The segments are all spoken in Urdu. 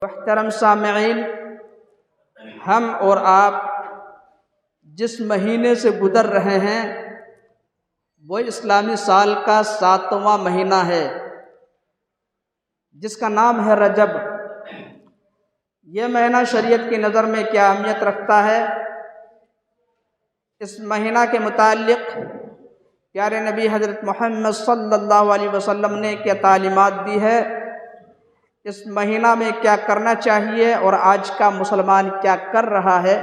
محترم سامعین، ہم اور آپ جس مہینے سے گزر رہے ہیں وہ اسلامی سال کا 7واں مہینہ ہے جس کا نام ہے رجب۔ یہ مہینہ شریعت کی نظر میں کیا اہمیت رکھتا ہے، اس مہینہ کے متعلق پیارے نبی حضرت محمد صلی اللہ علیہ وسلم نے کیا تعلیمات دی ہے، اس مہینہ میں کیا کرنا چاہیے اور آج کا مسلمان کیا کر رہا ہے،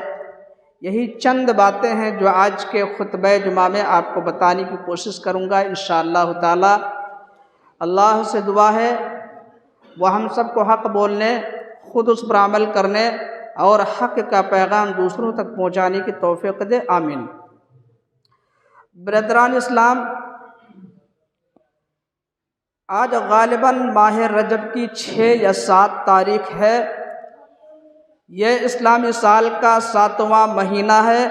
یہی چند باتیں ہیں جو آج کے خطبہ جمعہ میں آپ کو بتانے کی کوشش کروں گا انشاءاللہ تعالی۔ اللہ سے دعا ہے وہ ہم سب کو حق بولنے، خود اس پر عمل کرنے اور حق کا پیغام دوسروں تک پہنچانے کی توفیق دے، آمین۔ برادران اسلام، آج غالباً ماہ رجب کی 6 یا 7 تاریخ ہے۔ یہ اسلامی سال کا 7واں مہینہ ہے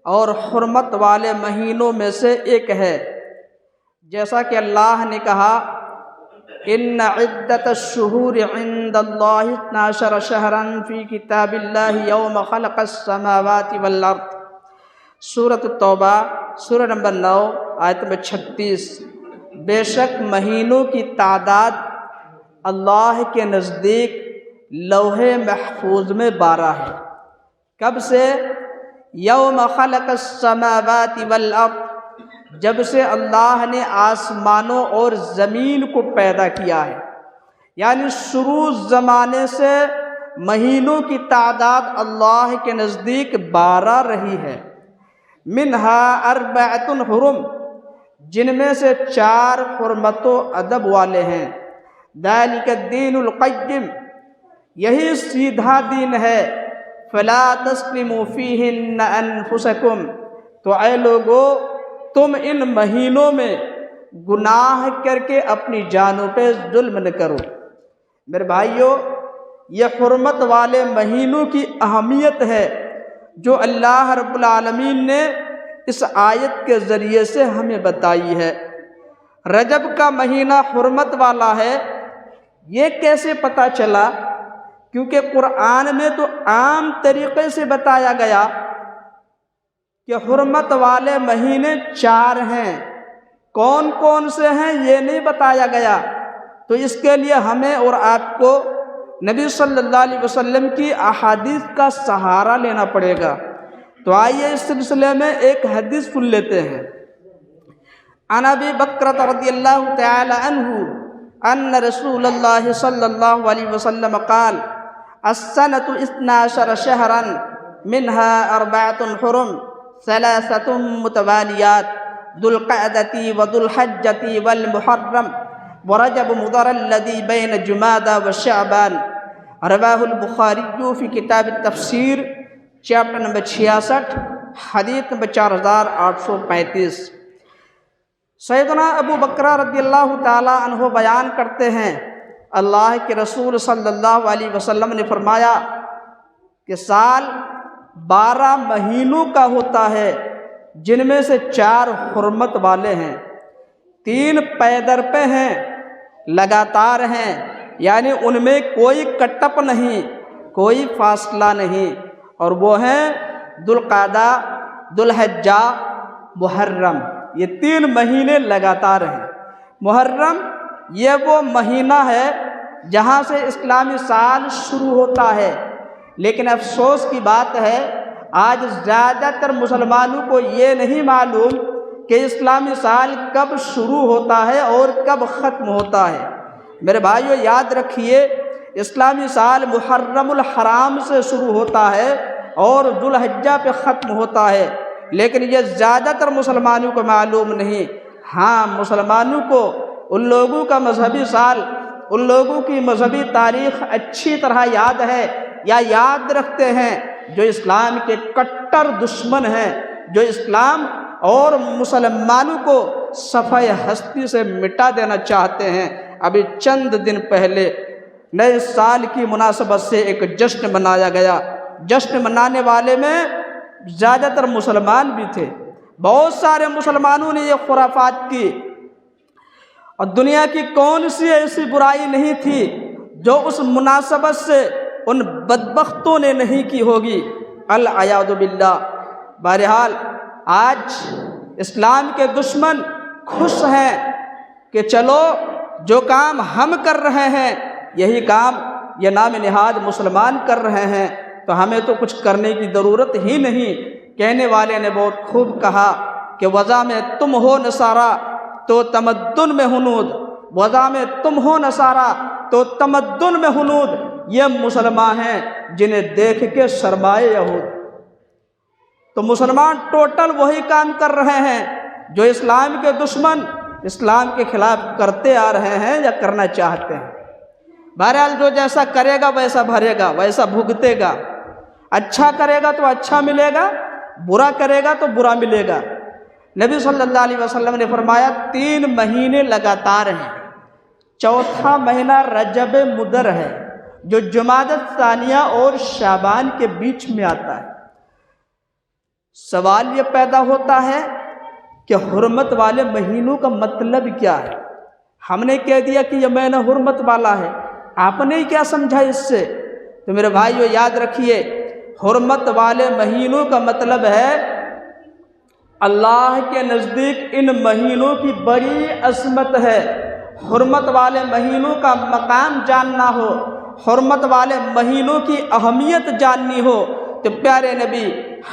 اور حرمت والے مہینوں میں سے ایک ہے، جیسا کہ اللہ نے کہا ان عدت الشہور عند اللہ 12 شہرا فی کتاب اللہ یوم خلق السماوات والارض، سورۃ التوبہ سورہ نمبر 9 آیت نمبر 36۔ بے شک مہینوں کی تعداد اللہ کے نزدیک لوح محفوظ میں 12 ہے۔ کب سے؟ یوم خلق السماوات والارض، جب سے اللہ نے آسمانوں اور زمین کو پیدا کیا ہے، یعنی شروع زمانے سے مہینوں کی تعداد اللہ کے نزدیک 12 رہی ہے۔ منہا اربعۃ حرم، جن میں سے 4 حرمت و ادب والے ہیں۔ ذالک الدین القیم، یہی سیدھا دین ہے۔ فلا تظلموا فیہن انفسکم، تو اے لوگو تم ان مہینوں میں گناہ کر کے اپنی جانوں پہ ظلم نہ کرو۔ میرے بھائیو، یہ حرمت والے مہینوں کی اہمیت ہے جو اللہ رب العالمین نے اس آیت کے ذریعے سے ہمیں بتائی ہے۔ رجب کا مہینہ حرمت والا ہے، یہ کیسے پتہ چلا؟ کیونکہ قرآن میں تو عام طریقے سے بتایا گیا کہ حرمت والے مہینے 4 ہیں، کون کون سے ہیں یہ نہیں بتایا گیا، تو اس کے لیے ہمیں اور آپ کو نبی صلی اللہ علیہ وسلم کی احادیث کا سہارا لینا پڑے گا۔ تو آئیے اس سلسلے میں ایک حدیث سن لیتے ہیں۔ عن ابی بکرۃ رضی اللہ تعالی عنہ ان رسول اللہ صلی اللہ علیہ وسلم قال السنۃ 12 شہرا منها 4 حرم 3 متوالیات ذو القعدۃ وذو الحجۃ والمحرم ورجب مضر الذی بین جمادی وشعبان، رواہ البخاری فی کتاب التفسیر چیپٹر نمبر 66 حدیث نمبر 4835۔ سیدنا ابو بکر رضی اللہ تعالی عنہ بیان کرتے ہیں، اللہ کے رسول صلی اللہ علیہ وسلم نے فرمایا کہ سال 12 مہینوں کا ہوتا ہے، جن میں سے 4 حرمت والے ہیں، 3 پے در پہ ہیں، لگاتار ہیں، یعنی ان میں کوئی کٹپ نہیں، کوئی فاصلہ نہیں، اور وہ ہیں ذو القعدہ، ذو الحجہ، محرم۔ یہ 3 مہینے لگاتار ہیں۔ محرم یہ وہ مہینہ ہے جہاں سے اسلامی سال شروع ہوتا ہے، لیکن افسوس کی بات ہے آج زیادہ تر مسلمانوں کو یہ نہیں معلوم کہ اسلامی سال کب شروع ہوتا ہے اور کب ختم ہوتا ہے۔ میرے بھائیو یاد رکھیے، اسلامی سال محرم الحرام سے شروع ہوتا ہے اور ذو الحجہ پہ ختم ہوتا ہے، لیکن یہ زیادہ تر مسلمانوں کو معلوم نہیں۔ ہاں، مسلمانوں کو ان لوگوں کا مذہبی سال، ان لوگوں کی مذہبی تاریخ اچھی طرح یاد ہے یا یاد رکھتے ہیں جو اسلام کے کٹر دشمن ہیں، جو اسلام اور مسلمانوں کو صفحہ ہستی سے مٹا دینا چاہتے ہیں۔ ابھی چند دن پہلے نئے سال کی مناسبت سے ایک جشن منایا گیا۔ جشن منانے والے میں زیادہ تر مسلمان بھی تھے، بہت سارے مسلمانوں نے یہ خرافات کی، اور دنیا کی کون سی ایسی برائی نہیں تھی جو اس مناسبت سے ان بدبختوں نے نہیں کی ہوگی، العیاذ باللہ۔ بہرحال آج اسلام کے دشمن خوش ہیں کہ چلو جو کام ہم کر رہے ہیں یہی کام یہ نام نہاد مسلمان کر رہے ہیں، تو ہمیں تو کچھ کرنے کی ضرورت ہی نہیں۔ کہنے والے نے بہت خوب کہا کہ وضع میں تم ہو نصارہ تو تمدن میں ہنود، وضع میں تم ہو نصارہ تو تمدن میں ہنود، یہ مسلمان ہیں جنہیں دیکھ کے شرمائے یہود۔ تو مسلمان ٹوٹل وہی کام کر رہے ہیں جو اسلام کے دشمن اسلام کے خلاف کرتے آ رہے ہیں یا کرنا چاہتے ہیں۔ بہرحال جو جیسا کرے گا ویسا بھرے گا، ویسا بھگتے گا۔ اچھا کرے گا تو اچھا ملے گا، برا کرے گا تو برا ملے گا۔ نبی صلی اللہ علیہ وسلم نے فرمایا 3 مہینے لگاتار ہیں، چوتھا مہینہ رجب مدر ہے جو جمادی الثانیہ اور شعبان کے بیچ میں آتا ہے۔ سوال یہ پیدا ہوتا ہے کہ حرمت والے مہینوں کا مطلب کیا ہے؟ ہم نے کہہ دیا کہ یہ مہینہ حرمت والا ہے، آپ نے کیا سمجھا اس سے؟ تو میرے بھائیو یاد رکھیے، حرمت والے مہینوں کا مطلب ہے اللہ کے نزدیک ان مہینوں کی بڑی عظمت ہے۔ حرمت والے مہینوں کا مقام جاننا ہو، حرمت والے مہینوں کی اہمیت جاننی ہو، تو پیارے نبی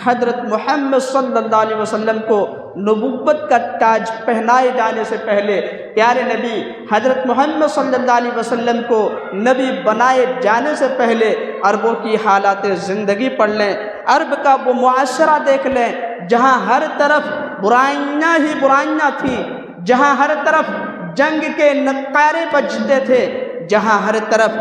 حضرت محمد صلی اللہ علیہ وسلم کو نبوت کا تاج پہنائے جانے سے پہلے، پیارے نبی حضرت محمد صلی اللہ علیہ وسلم کو نبی بنائے جانے سے پہلے عربوں کی حالات زندگی پڑھ لیں، عرب کا وہ معاشرہ دیکھ لیں جہاں ہر طرف برائیاں ہی برائیاں تھیں، جہاں ہر طرف جنگ کے نعرے بجتے تھے، جہاں ہر طرف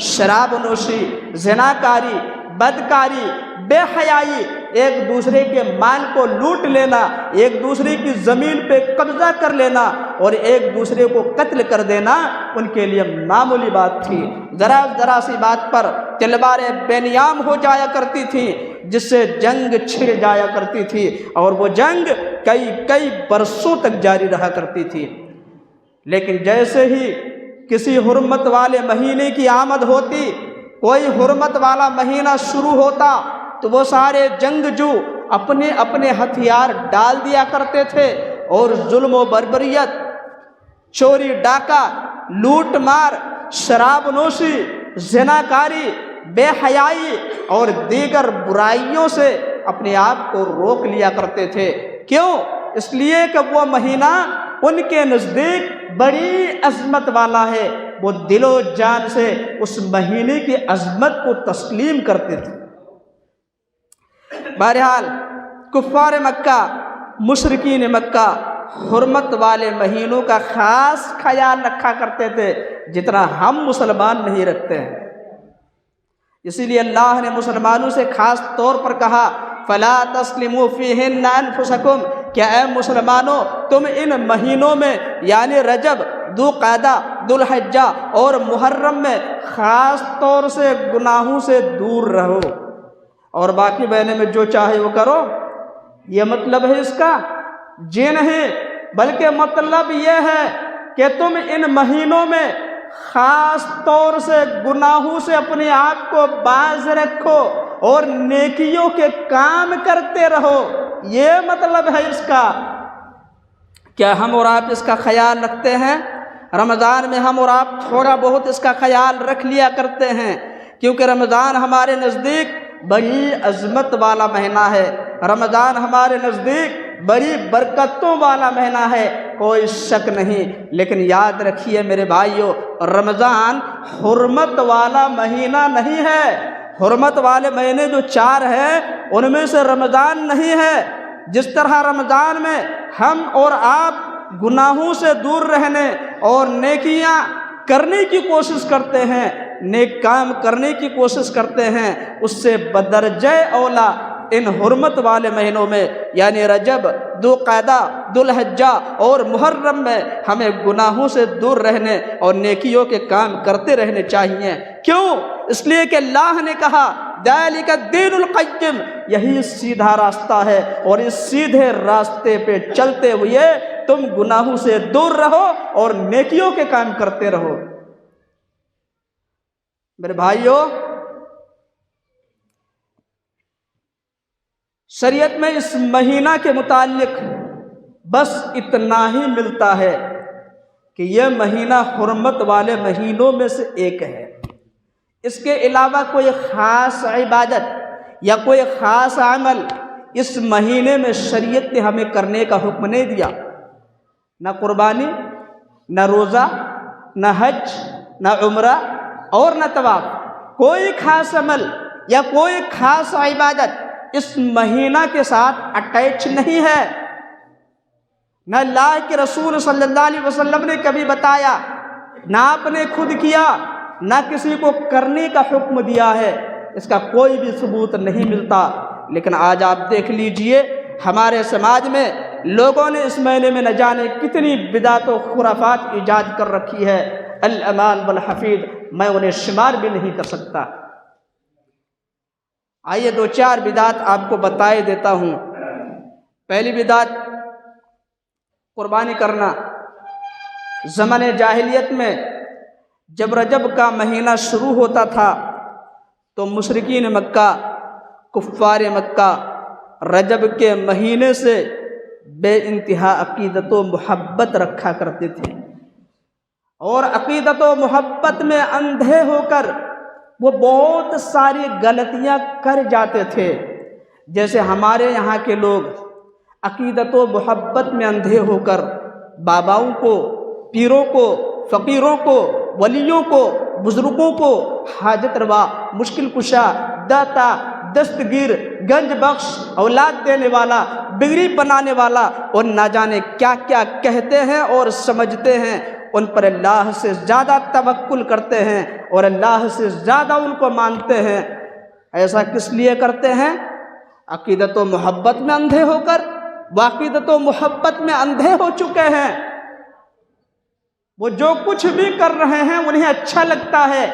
شراب نوشی، زناکاری، بدکاری، بے حیائی، ایک دوسرے کے مال کو لوٹ لینا، ایک دوسرے کی زمین پہ قبضہ کر لینا اور ایک دوسرے کو قتل کر دینا ان کے لیے معمولی بات تھی۔ ذرا سی بات پر تلواریں بے نیام ہو جایا کرتی تھیں جس سے جنگ چھڑ جایا کرتی تھی اور وہ جنگ کئی برسوں تک جاری رہا کرتی تھی۔ لیکن جیسے ہی کسی حرمت والے مہینے کی آمد ہوتی، کوئی حرمت والا مہینہ شروع ہوتا، تو وہ سارے جنگجو اپنے اپنے ہتھیار ڈال دیا کرتے تھے اور ظلم و بربریت، چوری ڈاکہ، لوٹ مار، شراب نوشی، زناکاری، بے حیائی اور دیگر برائیوں سے اپنے آپ کو روک لیا کرتے تھے۔ کیوں؟ اس لیے کہ وہ مہینہ ان کے نزدیک بڑی عظمت والا ہے، وہ دل و جان سے اس مہینے کی عظمت کو تسلیم کرتے تھے۔ بہرحال کفار مکہ، مشرکین مکہ حرمت والے مہینوں کا خاص خیال رکھا کرتے تھے جتنا ہم مسلمان نہیں رکھتے ہیں۔ اسی لیے اللہ نے مسلمانوں سے خاص طور پر کہا فَلَا تَسْلِمُوا فِيهِنَّ أَنفُسَكُمْ، کہ اے مسلمانوں تم ان مہینوں میں یعنی رجب، ذوالقعدہ، ذوالحجہ اور محرم میں خاص طور سے گناہوں سے دور رہو، اور باقی مہینے میں جو چاہے وہ کرو۔ یہ مطلب ہے اس کا؟ جی نہیں، بلکہ مطلب یہ ہے کہ تم ان مہینوں میں خاص طور سے گناہوں سے اپنے آپ کو باز رکھو اور نیکیوں کے کام کرتے رہو۔ یہ مطلب ہے اس کا۔ کیا ہم اور آپ اس کا خیال رکھتے ہیں؟ رمضان میں ہم اور آپ تھوڑا بہت اس کا خیال رکھ لیا کرتے ہیں، کیونکہ رمضان ہمارے نزدیک بڑی عظمت والا مہینہ ہے، رمضان ہمارے نزدیک بڑی برکتوں والا مہینہ ہے، کوئی شک نہیں۔ لیکن یاد رکھیے میرے بھائیوں، رمضان حرمت والا مہینہ نہیں ہے۔ حرمت والے مہینے جو 4 ہیں ان میں سے رمضان نہیں ہے۔ جس طرح رمضان میں ہم اور آپ گناہوں سے دور رہنے اور نیکیاں کرنے کی کوشش کرتے ہیں، نیک کام کرنے کی کوشش کرتے ہیں، اس سے بدرجہ اولا ان حرمت والے مہینوں میں یعنی رجب، ذوالقعدہ، ذوالحجہ اور محرم میں ہمیں گناہوں سے دور رہنے اور نیکیوں کے کام کرتے رہنے چاہیے۔ کیوں؟ اس لیے کہ اللہ نے کہا ذالک الدین القیم، یہی سیدھا راستہ ہے، اور اس سیدھے راستے پہ چلتے ہوئے تم گناہوں سے دور رہو اور نیکیوں کے کام کرتے رہو۔ میرے بھائیوں، شریعت میں اس مہینہ کے متعلق بس اتنا ہی ملتا ہے کہ یہ مہینہ حرمت والے مہینوں میں سے ایک ہے۔ اس کے علاوہ کوئی خاص عبادت یا کوئی خاص عمل اس مہینے میں شریعت نے ہمیں کرنے کا حکم نہیں دیا۔ نہ قربانی، نہ روزہ، نہ حج، نہ عمرہ اور نہ طواف، کوئی خاص عمل یا کوئی خاص عبادت اس مہینہ کے ساتھ اٹیچ نہیں ہے۔ نہ اللہ کے رسول صلی اللہ علیہ وسلم نے کبھی بتایا، نہ آپ نے خود کیا، نہ کسی کو کرنے کا حکم دیا ہے، اس کا کوئی بھی ثبوت نہیں ملتا۔ لیکن آج آپ دیکھ لیجئے ہمارے سماج میں لوگوں نے اس مہینے میں نہ جانے کتنی بدعت و خرافات ایجاد کر رکھی ہے، الامان والحفیظ، میں انہیں شمار بھی نہیں کر سکتا۔ آئیے دو چار بدعت آپ کو بتائے دیتا ہوں۔ پہلی بدعت قربانی کرنا۔ زمانِ جاہلیت میں جب رجب کا مہینہ شروع ہوتا تھا تو مشرکین مکہ، کفار مکہ رجب کے مہینے سے بے انتہا عقیدت و محبت رکھا کرتے تھے، اور عقیدت و محبت میں اندھے ہو کر وہ بہت ساری غلطیاں کر جاتے تھے۔ جیسے ہمارے یہاں کے لوگ عقیدت و محبت میں اندھے ہو کر باباؤں کو، پیروں کو، فقیروں کو، ولیوں کو، بزرگوں کو حاجت روا، مشکل کشا، داتا، دستگیر، گنج بخش، اولاد دینے والا، بگڑی بنانے والا اور نہ جانے کیا کیا کہتے ہیں اور سمجھتے ہیں۔ ان پر اللہ سے زیادہ توکل کرتے ہیں اور اللہ سے زیادہ ان کو مانتے ہیں۔ ایسا کس لیے کرتے ہیں؟ عقیدت و محبت میں اندھے ہو کر، وہ عقیدت و محبت میں اندھے ہو چکے ہیں۔ وہ جو کچھ بھی کر رہے ہیں انہیں اچھا لگتا ہے۔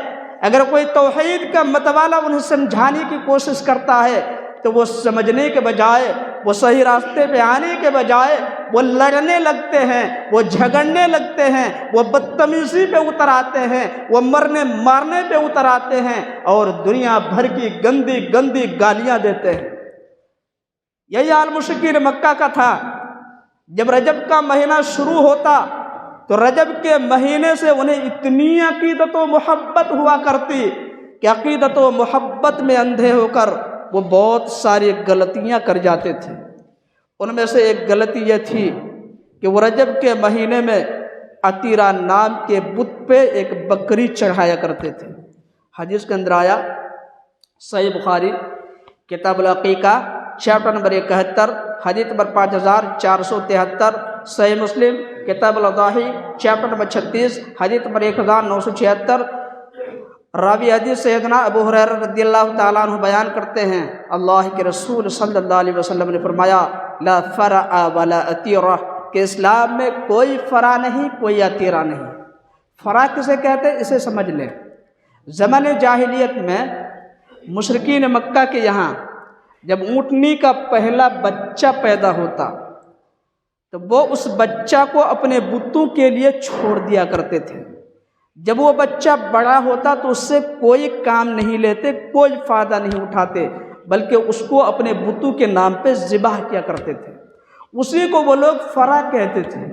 اگر کوئی توحید کا متوالا انہیں سمجھانے کی کوشش کرتا ہے تو وہ سمجھنے کے بجائے، وہ صحیح راستے پہ آنے کے بجائے وہ لڑنے لگتے ہیں، وہ جھگڑنے لگتے ہیں، وہ بدتمیزی پہ اتر آتے ہیں، وہ مرنے مارنے پہ اتر آتے ہیں اور دنیا بھر کی گندی گندی گالیاں دیتے ہیں۔ یہی حال مشرکین مکہ کا تھا۔ جب رجب کا مہینہ شروع ہوتا تو رجب کے مہینے سے انہیں اتنی عقیدت و محبت ہوا کرتی کہ عقیدت و محبت میں اندھے ہو کر وہ بہت ساری غلطیاں کر جاتے تھے۔ ان میں سے ایک غلطی یہ تھی کہ وہ رجب کے مہینے میں عتیرہ نام کے بت پہ ایک بکری چڑھایا کرتے تھے۔ حدیث کے اندر آیا، صحیح بخاری کتاب العقیقہ چیپٹر نمبر 71، حدیث نمبر 5473، صحیح مسلم کتاب الاضاحی چیپٹر نمبر 36، حدیث نمبر 1976۔ راوی حدیث سیدنا ابو ہریرہ رضی اللہ تعالیٰ عنہ بیان کرتے ہیں، اللہ کے رسول صلی اللہ علیہ وسلم نے فرمایا، لا فرع ولا عتیرہ، کہ اسلام میں کوئی فرع نہیں، کوئی عتیرہ نہیں۔ فرع کسے کہتے ہیں اسے سمجھ لیں۔ زمانِ جاہلیت میں مشرکین مکہ کے یہاں جب اونٹنی کا پہلا بچہ پیدا ہوتا تو وہ اس بچہ کو اپنے بتوں کے لیے چھوڑ دیا کرتے تھے۔ جب وہ بچہ بڑا ہوتا تو اس سے کوئی کام نہیں لیتے، کوئی فائدہ نہیں اٹھاتے، بلکہ اس کو اپنے بتوں کے نام پہ ذبح کیا کرتے تھے۔ اسی کو وہ لوگ فرع کہتے تھے۔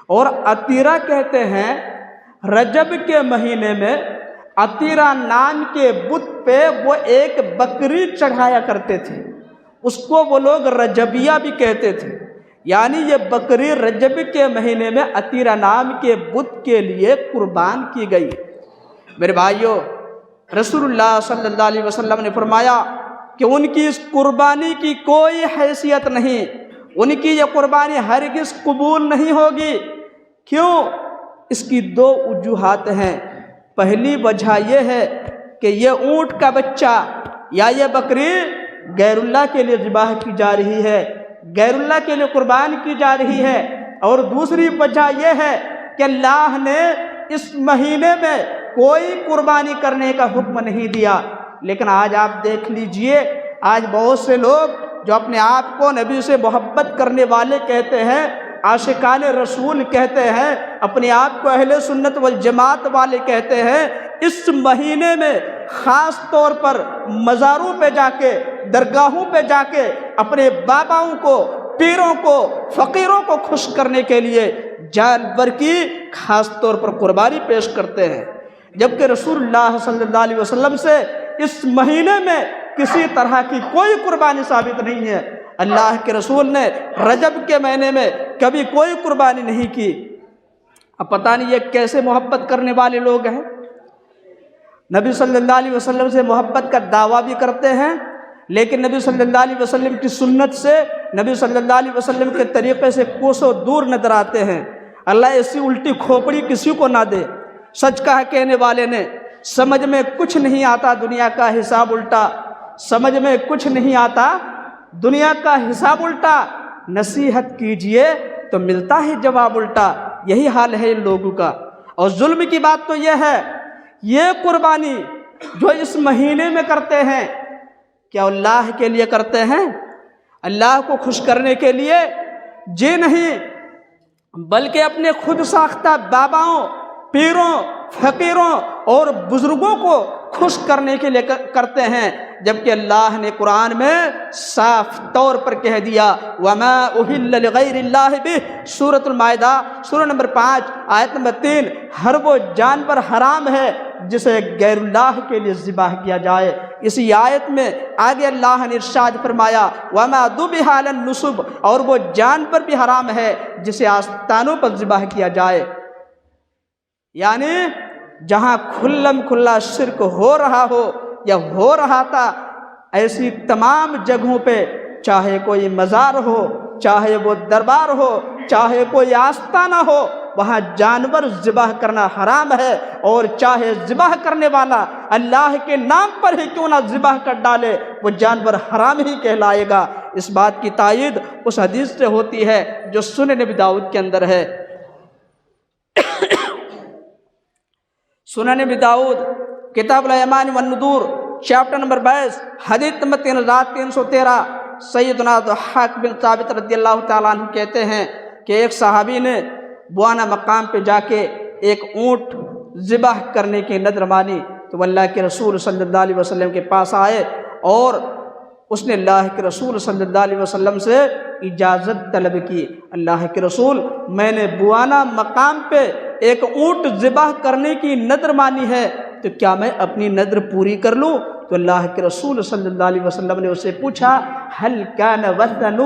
اور عتیرہ کہتے ہیں رجب کے مہینے میں عتیرہ نام کے بت پہ وہ ایک بکری چڑھایا کرتے تھے، اس کو وہ لوگ رجبیہ بھی کہتے تھے۔ یعنی یہ بکری رجب کے مہینے میں عتیرہ نام کے بت کے لیے قربان کی گئی۔ میرے بھائیوں، رسول اللہ صلی اللہ علیہ وسلم نے فرمایا کہ ان کی اس قربانی کی کوئی حیثیت نہیں، ان کی یہ قربانی ہرگز قبول نہیں ہوگی۔ کیوں؟ اس کی دو وجوہات ہیں۔ پہلی وجہ یہ ہے کہ یہ اونٹ کا بچہ یا یہ بکری غیر اللہ کے لیے ذبح کی جا رہی ہے، غیر اللہ کے لیے قربان کی جا رہی ہے۔ اور دوسری وجہ یہ ہے کہ اللہ نے اس مہینے میں کوئی قربانی کرنے کا حکم نہیں دیا۔ لیکن آج آپ دیکھ لیجئے، آج بہت سے لوگ جو اپنے آپ کو نبی سے محبت کرنے والے کہتے ہیں، عاشقان رسول کہتے ہیں، اپنے آپ کو اہل سنت والجماعت والے کہتے ہیں، اس مہینے میں خاص طور پر مزاروں پہ جا کے، درگاہوں پہ جا کے اپنے باباؤں کو، پیروں کو، فقیروں کو خوش کرنے کے لیے جانور کی خاص طور پر قربانی پیش کرتے ہیں، جبکہ رسول اللہ صلی اللہ علیہ وسلم سے اس مہینے میں کسی طرح کی کوئی قربانی ثابت نہیں ہے۔ اللہ کے رسول نے رجب کے مہینے میں کبھی کوئی قربانی نہیں کی۔ اب پتہ نہیں یہ کیسے محبت کرنے والے لوگ ہیں، نبی صلی اللہ علیہ وسلم سے محبت کا دعویٰ بھی کرتے ہیں، لیکن نبی صلی اللہ علیہ وسلم کی سنت سے، نبی صلی اللہ علیہ وسلم کے طریقے سے کوسوں دور نظر آتے ہیں۔ اللہ ایسی الٹی کھوپڑی کسی کو نہ دے۔ سچ کہا کہنے والے نے، سمجھ میں کچھ نہیں آتا دنیا کا حساب الٹا، سمجھ میں کچھ نہیں آتا دنیا کا حساب الٹا، نصیحت کیجئے تو ملتا ہے جواب الٹا۔ یہی حال ہے ان لوگوں کا۔ اور ظلم کی بات تو یہ ہے، یہ قربانی جو اس مہینے میں کرتے ہیں، کیا اللہ کے لیے کرتے ہیں؟ اللہ کو خوش کرنے کے لیے؟ جی نہیں، بلکہ اپنے خود ساختہ باباؤں، پیروں، فقیروں اور بزرگوں کو خوش کرنے کے لیے کرتے ہیں، جبکہ اللہ نے قرآن میں صاف طور پر کہہ دیا وَمَا أُحِلَّ لِغَيْرِ اللَّهِ بِهِ، سورۃ المائدہ سورہ نمبر 5 آیت نمبر 3، ہر وہ جانور حرام ہے جسے غیر اللہ کے لیے ذبح کیا جائے۔ اسی آیت میں آگے اللہ نے ارشاد فرمایا وَمَا ذُبِحَ عَلَى النُّصُبِ، اور وہ جانور بھی حرام ہے جسے آستانوں پر ذبح کیا جائے۔ یعنی جہاں کھلم کھلا شرک ہو رہا ہو یا ہو رہا تھا، ایسی تمام جگہوں پہ، چاہے کوئی مزار ہو، چاہے وہ دربار ہو، چاہے کوئی آستانہ ہو، وہاں جانور ذبح کرنا حرام ہے، اور چاہے ذبح کرنے والا اللہ کے نام پر ہی کیوں نہ ذبح کر ڈالے، وہ جانور حرام ہی کہلائے گا۔ اس بات کی تائید اس حدیث سے ہوتی ہے جو سنن نبی داؤد کے اندر ہے۔ سنن نبی داؤد کتاب الایمان والنذور چیپٹر نمبر 22 حدیث نمبر 3313، سیدنا ضحاک بن ثابت رضی اللہ تعالیٰ عنہ کہتے ہیں کہ ایک صحابی نے بوانا مقام پہ جا کے ایک اونٹ ذبح کرنے کی نذر مانی، تو وہ اللہ کے رسول صلی اللہ علیہ وسلم کے پاس آئے اور اس نے اللہ کے رسول صلی اللہ علیہ وسلم سے اجازت طلب کی۔ اللہ کے رسول، میں نے بوانا مقام پہ ایک اونٹ ذبح کرنے کی نذر مانی ہے، تو کیا میں اپنی نذر پوری کر لوں؟ تو اللہ کے رسول صلی اللہ علیہ وسلم نے اسے پوچھا هل كان وثن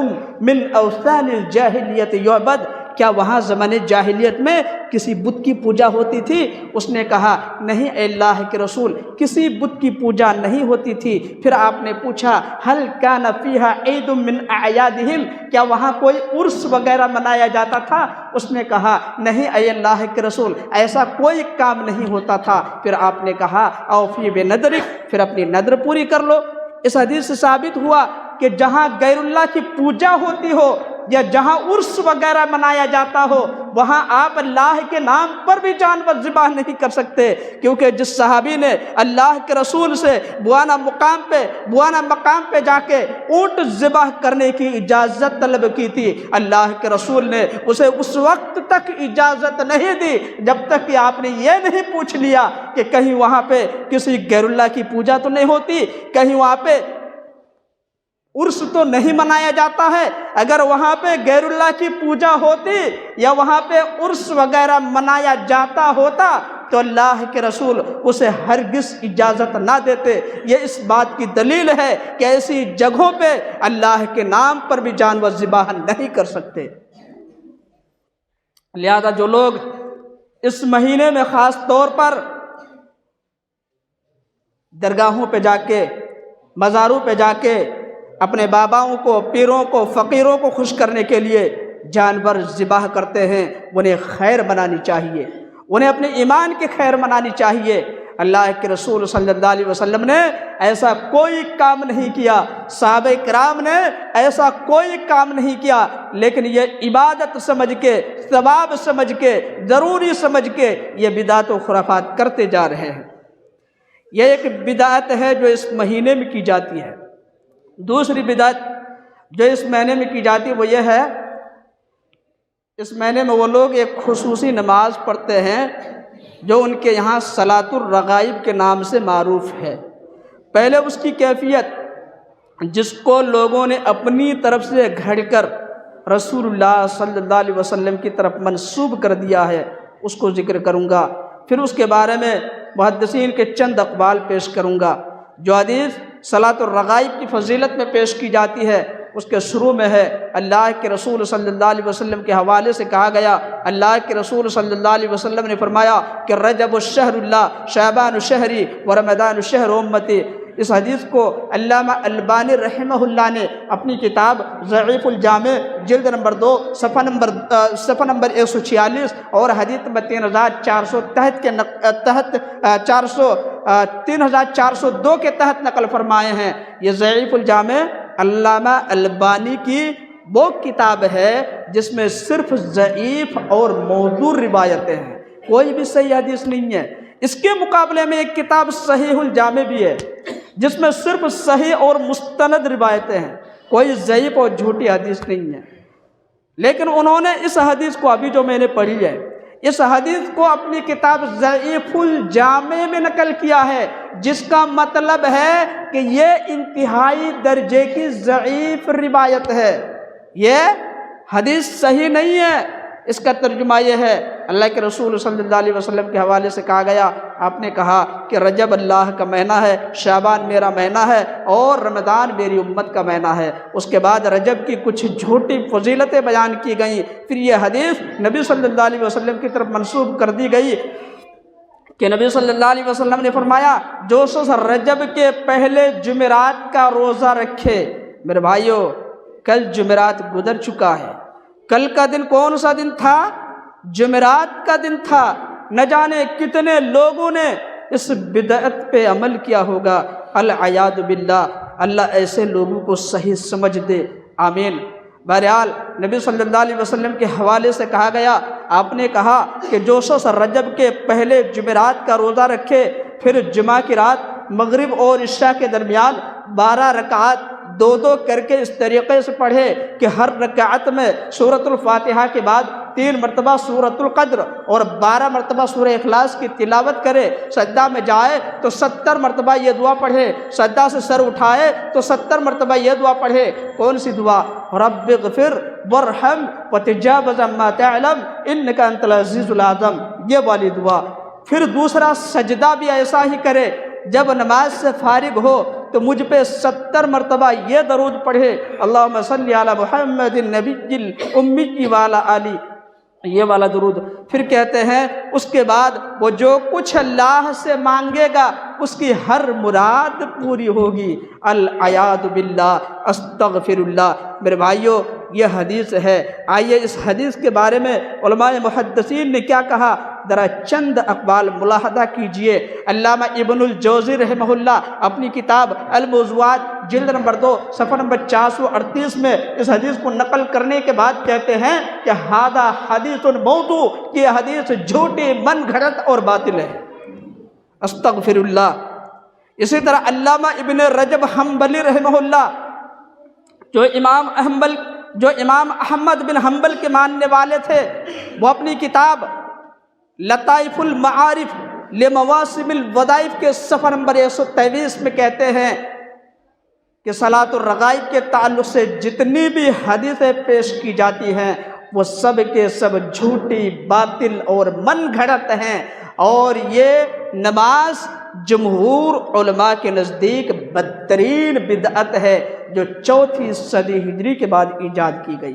من اوثان الجاہلیت یعبد، کیا وہاں زمانے جاہلیت میں کسی بت کی پوجا ہوتی تھی؟ اس نے کہا نہیں اے اللہ کے رسول، کسی بت کی پوجا نہیں ہوتی تھی۔ پھر آپ نے پوچھا هل كان فيها عيد من اعيادهم، کیا وہاں کوئی عرس وغیرہ منایا جاتا تھا؟ اس نے کہا نہیں اے اللہ کے رسول، ایسا کوئی کام نہیں ہوتا تھا۔ پھر آپ نے کہا اوفی بنذرک، پھر اپنی نذر پوری کر لو۔ اس حدیث سے ثابت ہوا کہ جہاں غیر اللہ کی پوجا ہوتی ہو یا جہاں عرس وغیرہ منایا جاتا ہو، وہاں آپ اللہ کے نام پر بھی جانور ذبح نہیں کر سکتے، کیونکہ جس صحابی نے اللہ کے رسول سے بوانا مقام پہ جا کے اونٹ ذبح کرنے کی اجازت طلب کی تھی، اللہ کے رسول نے اسے اس وقت تک اجازت نہیں دی جب تک کہ آپ نے یہ نہیں پوچھ لیا کہ کہیں وہاں پہ کسی غیر اللہ کی پوجا تو نہیں ہوتی، کہیں وہاں پہ عرس تو نہیں منایا جاتا ہے۔ اگر وہاں پہ غیر اللہ کی پوجا ہوتی یا وہاں پہ عرس وغیرہ منایا جاتا ہوتا تو اللہ کے رسول اسے ہرگز اجازت نہ دیتے۔ یہ اس بات کی دلیل ہے کہ ایسی جگہوں پہ اللہ کے نام پر بھی جانور ذبح نہیں کر سکتے۔ لہذا جو لوگ اس مہینے میں خاص طور پر درگاہوں پہ جا کے، مزاروں پہ جا کے اپنے باباؤں کو، پیروں کو، فقیروں کو خوش کرنے کے لیے جانور ذبح کرتے ہیں، انہیں خیر منانی چاہیے، انہیں اپنے ایمان کی خیر منانی چاہیے۔ اللہ کے رسول صلی اللہ علیہ وسلم نے ایسا کوئی کام نہیں کیا، صحابہ کرام نے ایسا کوئی کام نہیں کیا، لیکن یہ عبادت سمجھ کے، ثواب سمجھ کے، ضروری سمجھ کے یہ بدعت و خرافات کرتے جا رہے ہیں۔ یہ ایک بدعت ہے جو اس مہینے میں کی جاتی ہے۔ دوسری بدعت جو اس مہینے میں کی جاتی ہے وہ یہ ہے، اس مہینے میں وہ لوگ ایک خصوصی نماز پڑھتے ہیں جو ان کے یہاں صلاۃ الرغائب کے نام سے معروف ہے۔ پہلے اس کی کیفیت جس کو لوگوں نے اپنی طرف سے گھڑ کر رسول اللہ صلی اللہ علیہ وسلم کی طرف منسوب کر دیا ہے، اس کو ذکر کروں گا۔ پھر اس کے بارے میں محدثین کے چند اقوال پیش کروں گا۔ جو حدیث صلاۃ الرغائب کی فضیلت میں پیش کی جاتی ہے اس کے شروع میں ہے، اللہ کے رسول صلی اللہ علیہ وسلم کے حوالے سے کہا گیا، اللہ کے رسول صلی اللہ علیہ وسلم نے فرمایا کہ رجب الشہر اللہ، شعبان شہری و رمضان شہر امتی۔ اس حدیث کو علامہ البانی رحمہ اللہ نے اپنی کتاب ضعیف الجامع جلد نمبر 2 صفحہ نمبر 146 اور حدیث نمبر 3403 کے تحت 3402 کے تحت نقل فرمائے ہیں۔ یہ ضعیف الجامع علامہ البانی کی وہ کتاب ہے جس میں صرف ضعیف اور موضوع روایتیں ہیں، کوئی بھی صحیح حدیث نہیں ہے۔ اس کے مقابلے میں ایک کتاب صحیح الجامع بھی ہے جس میں صرف صحیح اور مستند روایتیں ہیں، کوئی ضعیف اور جھوٹی حدیث نہیں ہے۔ لیکن انہوں نے اس حدیث کو، ابھی جو میں نے پڑھی ہے، اس حدیث کو اپنی کتاب ضعیف الجامع میں نقل کیا ہے، جس کا مطلب ہے کہ یہ انتہائی درجے کی ضعیف روایت ہے، یہ حدیث صحیح نہیں ہے۔ اس کا ترجمہ یہ ہے، اللہ کے رسول صلی اللہ علیہ وسلم کے حوالے سے کہا گیا، آپ نے کہا کہ رجب اللہ کا مہینہ ہے، شعبان میرا مہینہ ہے اور رمضان میری امت کا مہینہ ہے۔ اس کے بعد رجب کی کچھ جھوٹی فضیلتیں بیان کی گئیں، پھر یہ حدیث نبی صلی اللہ علیہ وسلم کی طرف منسوب کر دی گئی کہ نبی صلی اللہ علیہ وسلم نے فرمایا جو شخص رجب کے پہلے جمعرات کا روزہ رکھے، میرے بھائیو کل جمعرات گزر چکا ہے، کل کا دن کون سا دن تھا؟ جمعرات کا دن تھا۔ نہ جانے کتنے لوگوں نے اس بدعت پہ عمل کیا ہوگا، العیاذ باللہ، اللہ ایسے لوگوں کو صحیح سمجھ دے، آمین۔ بہرحال نبی صلی اللہ علیہ وسلم کے حوالے سے کہا گیا، آپ نے کہا کہ جو شخص رجب کے پہلے جمعرات کا روزہ رکھے، پھر جمعہ کی رات مغرب اور عشاء کے درمیان 12 رکعات 2 کر کے اس طریقے سے پڑھے کہ ہر رکعت میں سورۃ الفاتحہ کے بعد 3 مرتبہ سورۃ القدر اور 12 مرتبہ سورہ اخلاص کی تلاوت کرے، سجدہ میں جائے تو 70 مرتبہ یہ دعا پڑھے، سجدہ سے سر اٹھائے تو 70 مرتبہ یہ دعا پڑھے۔ کون سی دعا؟ رب اغفر وارحم وتجاوز عما تعلم انک انت العزیز العظیم، یہ والی دعا۔ پھر دوسرا سجدہ بھی ایسا ہی کرے، جب نماز سے فارغ ہو تو مجھ پہ 70 مرتبہ یہ درود پڑھے، اللہم صلی علی محمد النبی الامی وعلی آلہ، یہ والا درود۔ پھر کہتے ہیں اس کے بعد وہ جو کچھ اللہ سے مانگے گا اس کی ہر مراد پوری ہوگی، العیاذ باللہ، استغفر اللہ۔ میرے بھائیو یہ حدیث ہے، آئیے اس حدیث کے بارے میں علماء محدثین نے کیا کہا، ذرا چند اقوال ملاحظہ کیجئے۔ علامہ ابن الجوزی رحمہ اللہ اپنی کتاب الموضوعات جلد نمبر 2 صفحہ نمبر 438 میں اس حدیث کو نقل کرنے کے بعد کہتے ہیں کہ ھذا حدیث موضوع، یہ حدیث جھوٹی، من گھڑت اور باطل ہے، استغفر اللہ۔ اسی طرح علامہ ابن رجب حنبلی رحمہ اللہ جو امام احمد بن حنبل کے ماننے والے تھے، وہ اپنی کتاب لطائف المعارف لمواسم الوظائف کے صفحہ نمبر 123 میں کہتے ہیں کہ صلاۃ الرغائب کے تعلق سے جتنی بھی حدیثیں پیش کی جاتی ہیں وہ سب کے سب جھوٹی، باطل اور من گھڑت ہیں، اور یہ نماز جمہور علماء کے نزدیک بدترین بدعت ہے جو 4 صدی ہجری کے بعد ایجاد کی گئی۔